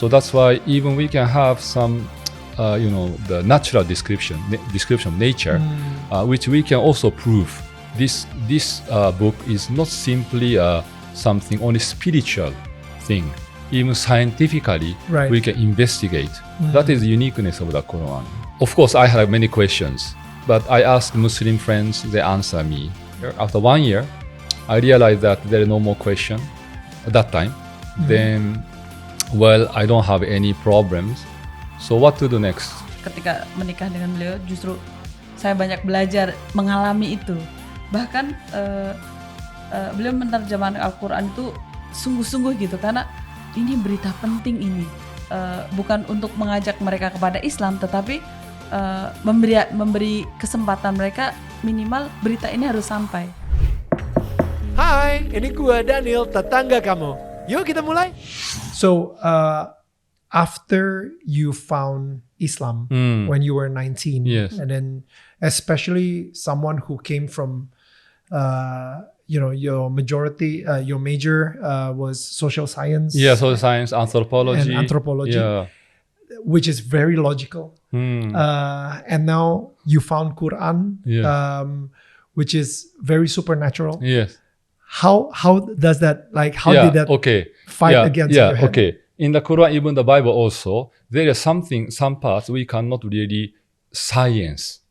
So that's why even we can have some, the natural description of nature, which we can also prove. This book is not simply something only spiritual thing. Even scientifically, we can investigate. That is the uniqueness of the Quran. Of course, I have many questions, but I ask Muslim friends, they answer me. After 1 year, I realized that there is no more question at that time. Then, well, I don't have any problems. So what to do next? Ketika menikah dengan beliau, justru saya banyak belajar mengalami itu. Bahkan beliau menerjemahkan Al-Quran itu sungguh-sungguh gitu, karena ini berita penting ini. Bukan untuk mengajak mereka kepada Islam, tetapi memberi kesempatan mereka minimal berita ini harus sampai. Hai, ini gua Daniel Tetangga Kamu. Yuk kita mulai. So, after you found Islam when you were 19, Yes. and then especially someone who came from, your major was social science. Yeah, social science, anthropology. And anthropology. Yeah. Which is very logical. And now you found Quran, which is very supernatural. Yes. How does that, did that fight against your head? Okay. In the Quran, even the Bible also, there is some parts we cannot really science,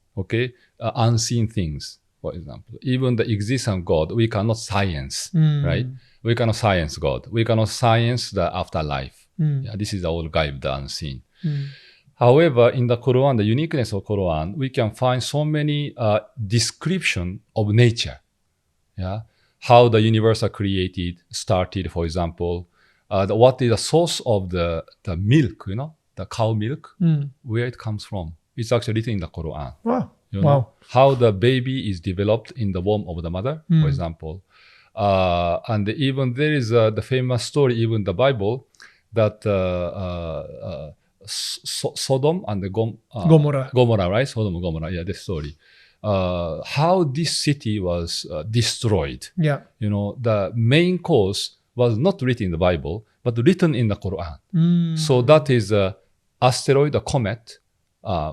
unseen things, for example. Even the existence of God, we cannot science, right? We cannot science God. We cannot science the afterlife. This is all gaib, the unseen. However, in the Quran, the uniqueness of Quran, we can find so many description of nature. How the universe are created, started, for example. What is the source of the milk, the cow milk, where it comes from. It's actually written in the Quran. Wow. How the baby is developed in the womb of the mother, for example. And even there is the famous story, even the Bible, that Sodom and Gomorrah, right? Sodom and Gomorrah, this story. How this city was destroyed. The main cause was not written in the Bible, but written in the Quran. So that is a asteroid, a comet,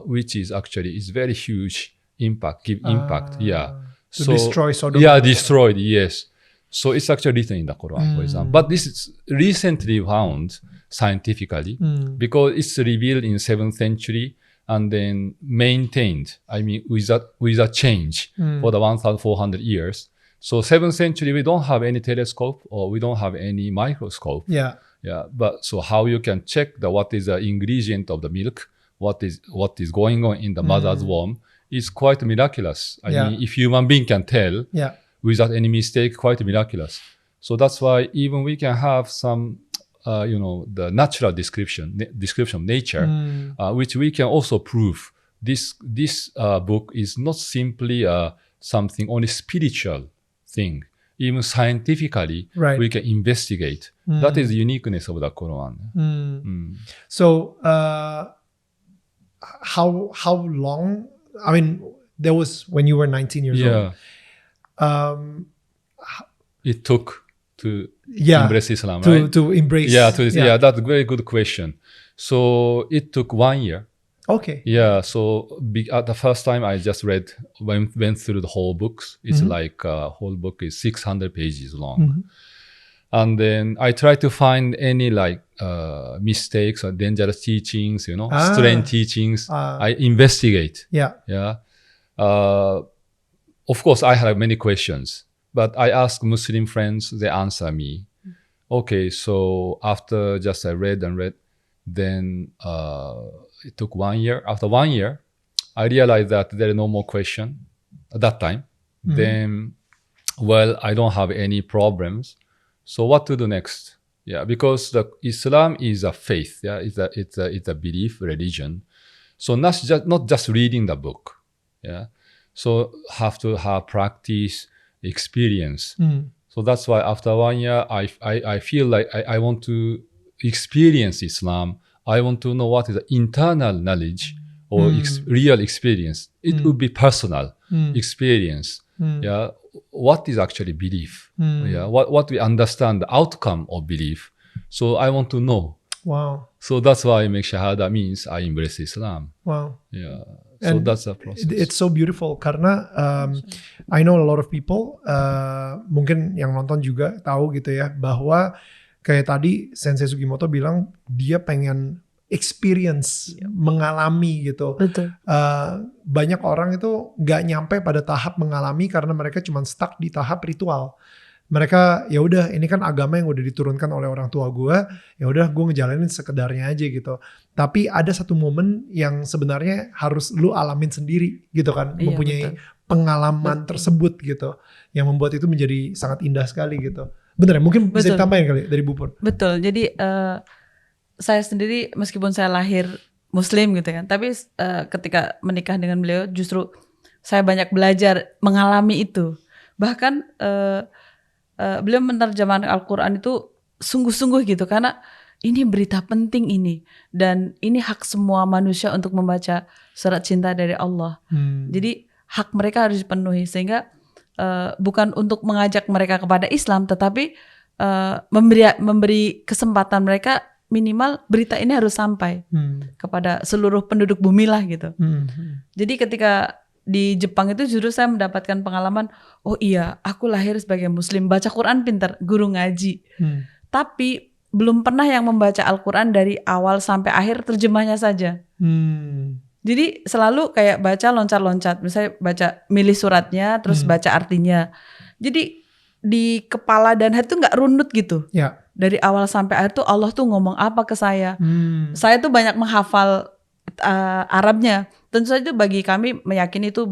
which is actually is very huge impact, To destroy Sodom. Destroyed, yes. So it's actually written in the Quran, for example. But this is recently found scientifically because it's revealed in 7th century and then maintained, without change for the 1,400 years. So 7th century, we don't have any telescope or we don't have any microscope. But so how you can check what is the ingredient of the milk, what is going on in the mother's womb is quite miraculous. If human being can tell without any mistake, quite miraculous. So that's why even we can have some, the natural description of nature, which we can also prove. This book is not simply something only spiritual thing. Even scientifically, we can investigate. That is the uniqueness of the Quran. So, how long? There was when you were 19 years old. It took to embrace Islam, right? To embrace. That's a very good question. So it took 1 year. Okay. So at the first time I just went through the whole books. It's like whole book is 600 pages long. And then I try to find any mistakes or dangerous teachings, strange teachings. I investigate. Of course, I have many questions, but I ask Muslim friends, they answer me. Okay, so after just I read, then it took 1 year. After 1 year, I realized that there is no more question at that time. Then, well, I don't have any problems. So what to do next? Because Islam is a faith. It's a belief religion. So not just reading the book. So have to have practice, experience. So that's why after 1 year, I feel like I want to experience Islam. I want to know what is the internal knowledge or real experience. It would be personal experience. What is actually belief? What we understand the outcome of belief. So I want to know Wow. So that's why I make shahada means I embrace Islam. Wow. Yeah. So And that's the process. It's so beautiful karena I know a lot of people, mungkin yang nonton juga tahu gitu ya, bahwa kayak tadi Sensei Sugimoto bilang dia pengen experience, mengalami gitu. Betul. Banyak orang itu nggak nyampe pada tahap mengalami karena mereka cuma stuck di tahap ritual. Mereka ya udah, ini kan agama yang udah diturunkan oleh orang tua gue, ya udah gue ngejalanin sekedarnya aja gitu. Tapi ada satu momen yang sebenarnya harus lu alamin sendiri gitu kan, Iya, mempunyai betul. pengalaman tersebut gitu, yang membuat itu menjadi sangat indah sekali gitu. Bener ya, mungkin bisa Betul. ditambahin kali dari Bu Pur. Betul. Jadi saya sendiri meskipun saya lahir Muslim gitu kan, tapi ketika menikah dengan beliau justru saya banyak belajar mengalami itu. Bahkan beliau menerjemahkan Al-Quran itu sungguh-sungguh gitu, karena ini berita penting ini, dan ini hak semua manusia untuk membaca surat cinta dari Allah. Jadi hak mereka harus dipenuhi, sehingga bukan untuk mengajak mereka kepada Islam, tetapi memberi kesempatan mereka minimal berita ini harus sampai kepada seluruh penduduk bumi lah gitu. Jadi ketika di Jepang itu justru saya mendapatkan pengalaman, oh iya, aku lahir sebagai Muslim, baca Quran pintar, guru ngaji. Tapi belum pernah yang membaca Al-Quran dari awal sampai akhir terjemahnya saja. Jadi selalu kayak baca loncat-loncat, misalnya baca milih suratnya, terus baca artinya. Jadi di kepala dan hati tuh nggak runut gitu. Ya. Dari awal sampai akhir tuh Allah tuh ngomong apa ke saya. Saya tuh banyak menghafal Arabnya. Tentu saja bagi kami meyakini itu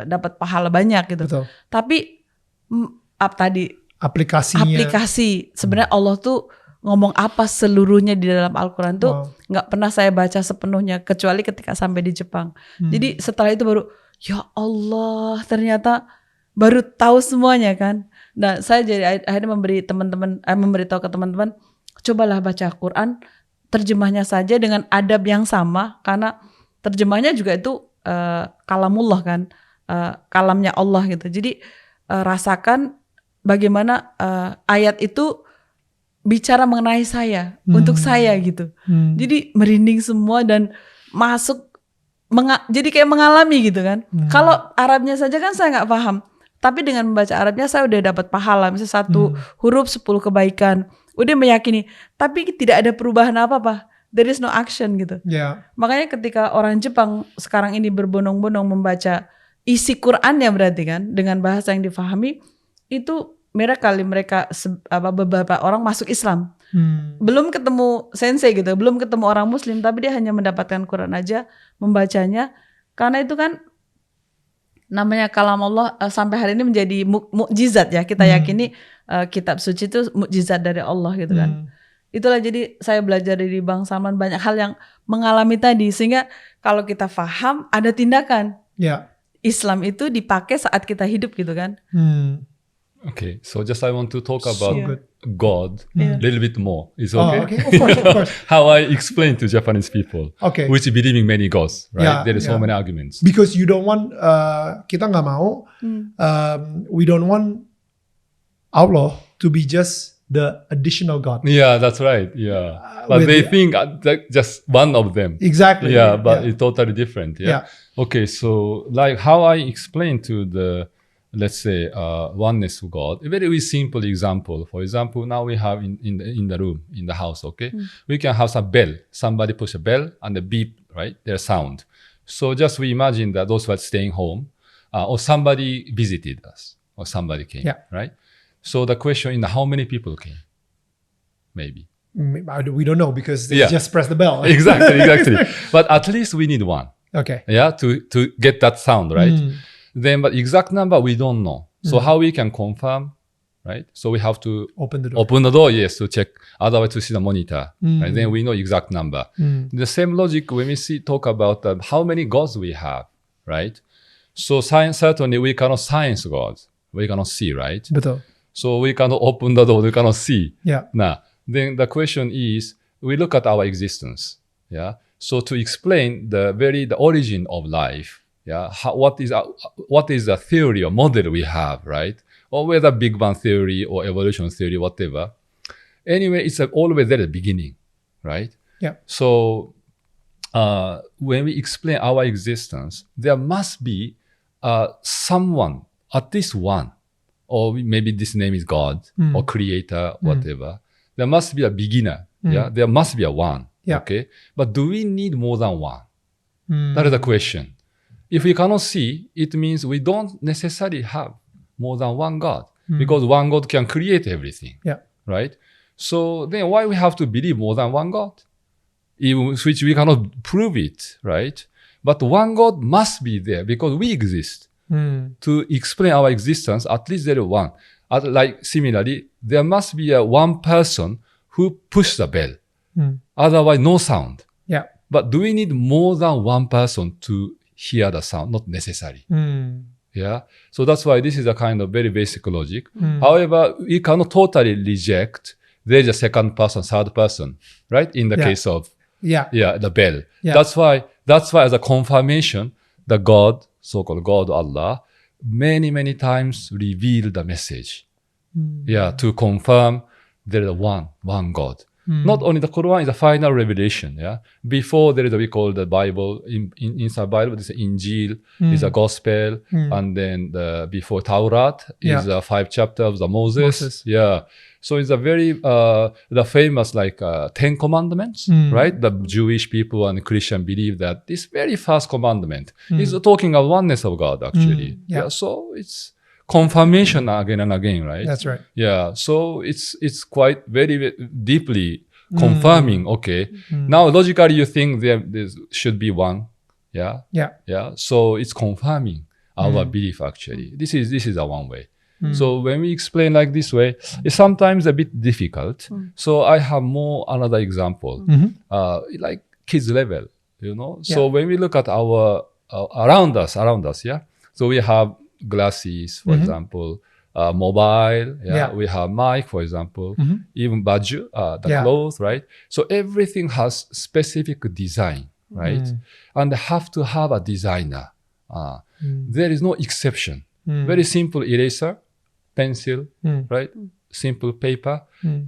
dapat pahala banyak gitu. Betul. Tapi tadi Aplikasinya. aplikasi sebenarnya Allah tuh ngomong apa seluruhnya di dalam Al-Quran tuh nggak pernah saya baca sepenuhnya kecuali ketika sampai di Jepang. Jadi setelah itu baru ya Allah, ternyata baru tahu semuanya kan. Nah saya jadi akhirnya memberitahu ke teman-teman, cobalah baca Quran terjemahnya saja dengan adab yang sama, karena terjemahnya juga itu kalamullah kan, kalamnya Allah gitu. Jadi rasakan bagaimana ayat itu bicara mengenai saya, untuk saya gitu. Jadi merinding semua dan masuk, jadi kayak mengalami gitu kan. Kalau Arabnya saja kan saya nggak paham, tapi dengan membaca Arabnya saya udah dapat pahala. Misalnya 1 huruf 10 kebaikan, udah meyakini. Tapi tidak ada perubahan apa-apa. There is no action gitu. Yeah. Makanya ketika orang Jepang sekarang ini berbondong-bondong membaca isi Qurannya berarti kan, dengan bahasa yang difahami, itu mereka beberapa orang masuk Islam. Belum ketemu sensei gitu, belum ketemu orang Muslim, tapi dia hanya mendapatkan Quran aja, membacanya. Karena itu kan namanya kalam Allah, sampai hari ini menjadi mukjizat ya. Kita yakini kitab suci itu mukjizat dari Allah gitu kan. Itulah, jadi saya belajar dari Bang Salman banyak hal yang mengalami tadi, sehingga kalau kita paham ada tindakan. Yeah. Islam itu dipakai saat kita hidup gitu kan. Okay, so just I want to talk about Sure. God a little bit more. Is okay? Oh, okay. Of course, of course. How I explain to Japanese people, Okay. which believe in many gods, right? Yeah, There are so yeah. many arguments. Because you don't want, kita nggak mau, we don't want Allah to be just the additional God. Yeah, that's right. Yeah, but with they the- think that just one of them. Exactly. Yeah, but it's totally different. Yeah. Yeah. Okay, so like how I explain to the, let's say, oneness of God, a very simple example. For example, now we have in the room, in the house, okay? We can have some bell. Somebody push a bell and the beep, right? There's sound. So just we imagine that those who are staying home, or somebody visited us, or somebody came, Yeah. right? So the question is, how many people came? Maybe. We don't know because they Yeah. just press the bell. Exactly. But at least we need one. Okay. Yeah, to get that sound, right? Then, but exact number we don't know. So how we can confirm, right? So we have to Open the door. open the door, yes, to check. Otherwise, to see the monitor, right? Then we know exact number. The same logic when we talk about how many gods we have, right? So science, certainly we cannot science gods. We cannot see, right? Betul. So we cannot open the door. We cannot see. Yeah. Now, then the question is, we look at our existence. Yeah. So to explain the origin of life, yeah, what is the theory or model we have, right? Or whether Big Bang theory or evolution theory, whatever. Anyway, it's always there at the beginning, right? Yeah. So when we explain our existence, there must be someone, at least one, or maybe this name is God or creator, whatever. There must be a beginner. Yeah, there must be a one. Yeah. Okay, but do we need more than one? That is the question. If we cannot see, it means we don't necessarily have more than one God, because one God can create everything. Yeah. Right. So then, why we have to believe more than one God? Even which we cannot prove it, right? But one God must be there because we exist. To explain our existence, at least there is one. Like similarly, there must be a one person who pushes the bell. Otherwise, no sound. Yeah. But do we need more than one person to hear the sound? Not necessary. Yeah. So that's why this is a kind of very basic logic. However, we cannot totally reject there's a second person, third person, right? In the case of the bell. Yeah. That's why as a confirmation, the God, so-called God, Allah, many times reveal the message. To confirm there is one God. Not only the Quran is the final revelation. Before there is we call the Bible. Inside Bible, there's Injil, is a gospel, and then before Taurat is 5 chapters of the Moses. So it's a very the famous like 10 commandments, right? The Jewish people and Christian believe that this very first commandment is talking of oneness of God actually. So it's confirmation again and again, right? That's right. So it's quite very deeply confirming. Okay, now logically you think there should be one. So it's confirming our belief actually. This is a one way. So when we explain like this way, it's sometimes a bit difficult. So I have more another example, like kids level, So when we look at our around us, So we have glasses, for example, mobile, we have mic, for example, even baju, the clothes, right? So everything has specific design, right? And they have to have a designer. There is no exception. Very simple eraser, pencil, right? Simple paper.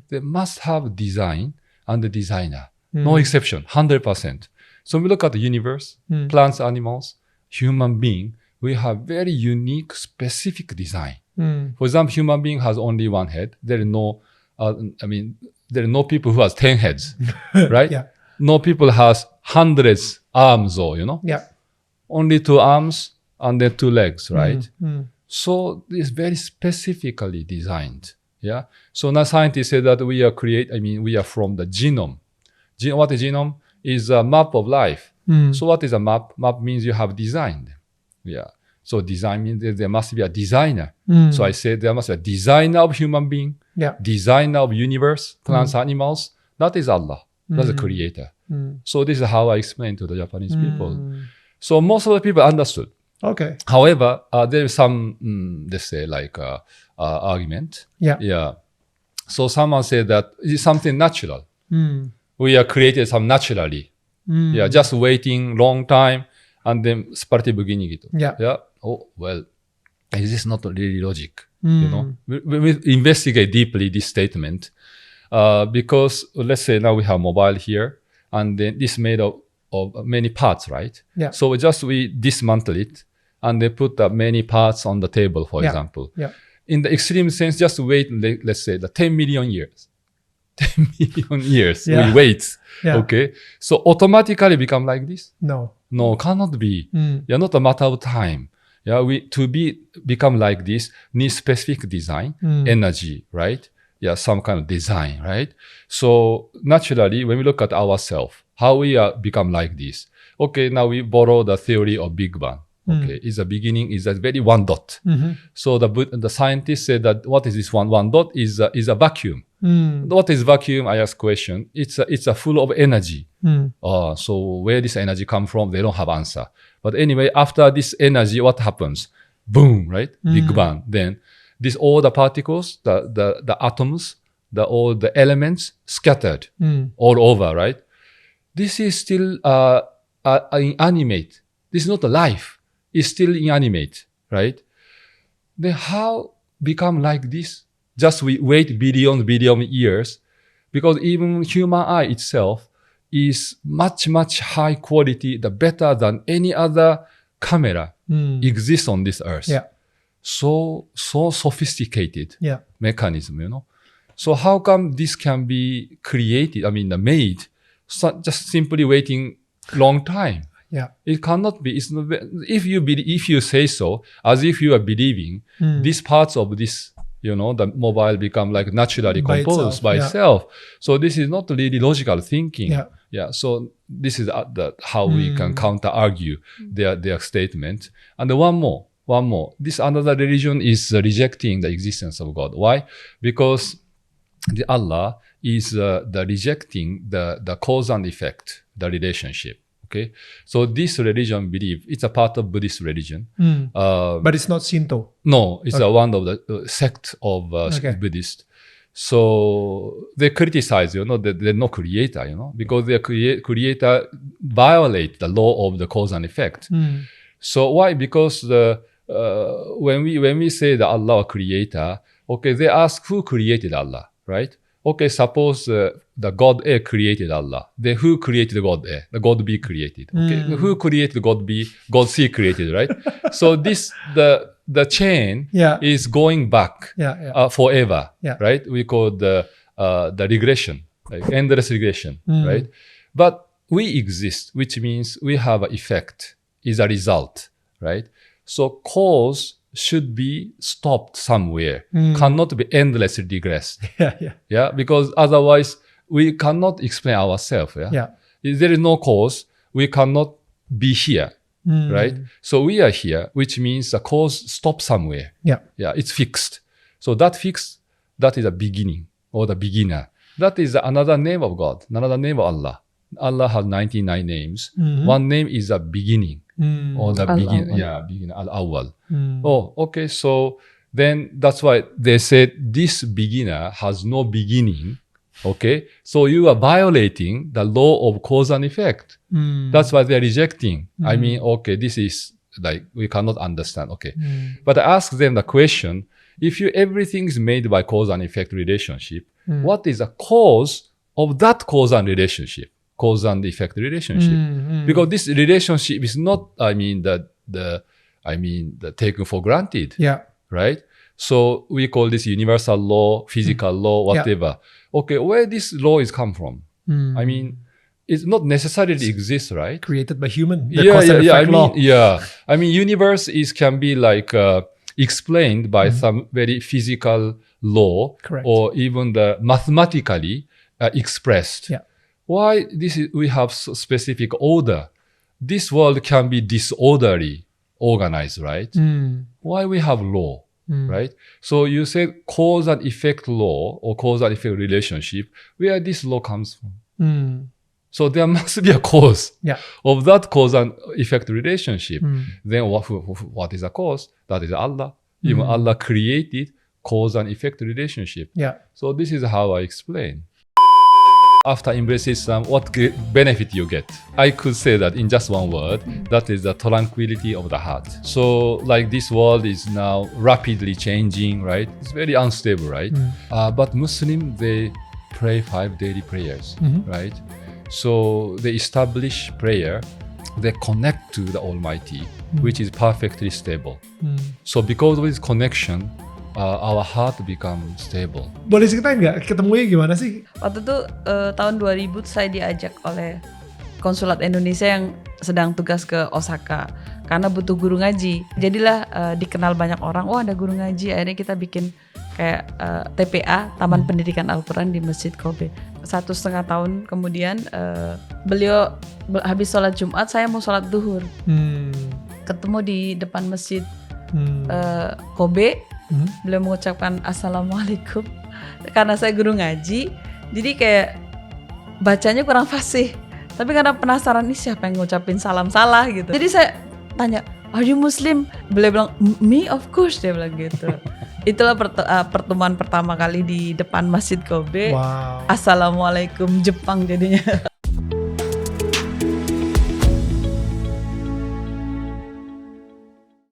They must have design and the designer. No exception, 100%. So we look at the universe, plants, animals, human being, we have very unique, specific design. For example, human being has only one head. There is no, there are no people who has 10 heads, right? No people has hundreds arms, or only 2 arms and then 2 legs, right? So it's very specifically designed. So now scientists say that we are from the genome. What is genome? Is a map of life. So what is a map? Map means you have designed. So design means there must be a designer. So I say there must be a designer of human being, designer of universe, plants, animals. That is Allah. That's the creator. So this is how I explain to the Japanese people. So most of the people understood. Okay. However, there is some, let's say, like argument. So someone said that it's something natural. We are created some naturally. Just waiting long time and then seperti begini gitu. Oh well, is this not really logic? We investigate deeply this statement because let's say now we have mobile here and then this made of many parts, right? So we dismantle it and they put many parts on the table, for example. In the extreme sense, just wait, let's say, the 10 million years. 10 million years, we wait. Okay? So automatically become like this? No, cannot be. Not a matter of time. Become like this, need specific design, energy, right? Some kind of design, right? So naturally, when we look at ourselves, how we become like this. Okay, now we borrow the theory of Big Bang. Okay, is the beginning is a very one dot. So the scientists say that what is this one dot is a vacuum. What is vacuum? I ask question. It's a full of energy. So where this energy come from? They don't have answer. But anyway, after this energy, what happens? Boom, right? Big Bang. Then all the particles, the atoms, all the elements scattered all over, right? This is still inanimate. This is not a life. It's still inanimate, right? Then how become like this? Just we wait billion years, because even human eye itself is much high quality, the better than any other camera exists on this earth. Yeah. So sophisticated Yeah. mechanism, you know. So how come this can be created? I mean, made just simply waiting long time. Yeah. It cannot be. It's not, if you say so, as if you are believing, these parts of this, you know, the mobile become like naturally By composed itself, by yeah. itself. So this is not really logical thinking. Yeah. Yeah. So this is how we can counter argue their statement. And one more. This another religion is rejecting the existence of God. Why? Because the Allah is the rejecting the cause and effect, the relationship. Okay, so this religion believe it's a part of Buddhist religion. But it's not Shinto. No, it's one of the sect of Buddhist. So they criticize, you know, that they're no creator, you know, because their creator violate the law of the cause and effect. So why? Because when we say the Allah creator, okay, they ask who created Allah, right? Okay, suppose the God A created Allah. Then who created God A? The God B created. Okay, who created God B? God C created, right? So this the chain is going back forever, right? We call the regression, like endless regression, right? But we exist, which means we have an effect, is a result, right? So cause should be stopped somewhere, cannot be endlessly regressed. Yeah, because otherwise we cannot explain ourselves. If there is no cause, we cannot be here, right? So we are here, which means the cause stops somewhere. Yeah, it's fixed. So that fixed, that is a beginning or the beginner. That is another name of God, another name of Allah. Allah has 99 names. One name is a beginning. Or the beginning, al-awwal. Oh, okay. So then that's why they said this beginner has no beginning. Okay. So you are violating the law of cause and effect. That's why they're rejecting. I mean, okay, this is like, we cannot understand. Okay. But I ask them the question, if everything is made by cause and effect relationship, what is the cause of that cause and relationship? Cause and effect relationship, because this relationship is not, I mean, the taken for granted, right? So we call this universal law, physical law, whatever. Okay, where this law is come from? I mean, it's not necessarily exists, right? Created by human. I mean, universe can be like explained by some very physical law, or even the mathematically expressed. Why we have specific order? This world can be disorderly organized, right? Why we have law, right? So you say cause and effect law or cause and effect relationship, where this law comes from? So there must be a cause of that cause and effect relationship. Then what is the cause? That is Allah. Even Allah created cause and effect relationship. So this is how I explain. After embracing Islam, what benefit you get? I could say that in just one word, that is the tranquility of the heart. So like this world is now rapidly changing, right? It's very unstable, right? But Muslim, they pray 5 daily prayers, right? So they establish prayer, they connect to the Almighty, which is perfectly stable. So because of this connection, our heart become stable. Boleh ceritain nggak ketemunya gimana sih? Waktu itu tahun 2000 saya diajak oleh konsulat Indonesia yang sedang tugas ke Osaka karena butuh guru ngaji. Jadilah dikenal banyak orang, oh ada guru ngaji. Akhirnya kita bikin kayak TPA, Taman Pendidikan Al-Quran di Masjid Kobe. 1,5 tahun kemudian beliau habis sholat Jumat, saya mau sholat duhur. Ketemu di depan Masjid Kobe. Beliau mengucapkan Assalamualaikum. Karena saya guru ngaji, jadi kayak bacanya kurang fasih. Tapi karena penasaran, nih siapa yang ngucapin salam salah gitu. Jadi saya tanya, are you Muslim? Beliau bilang, me of course, dia bilang gitu. Itulah pertemuan pertama kali di depan Masjid Kobe. Assalamualaikum Jepang jadinya.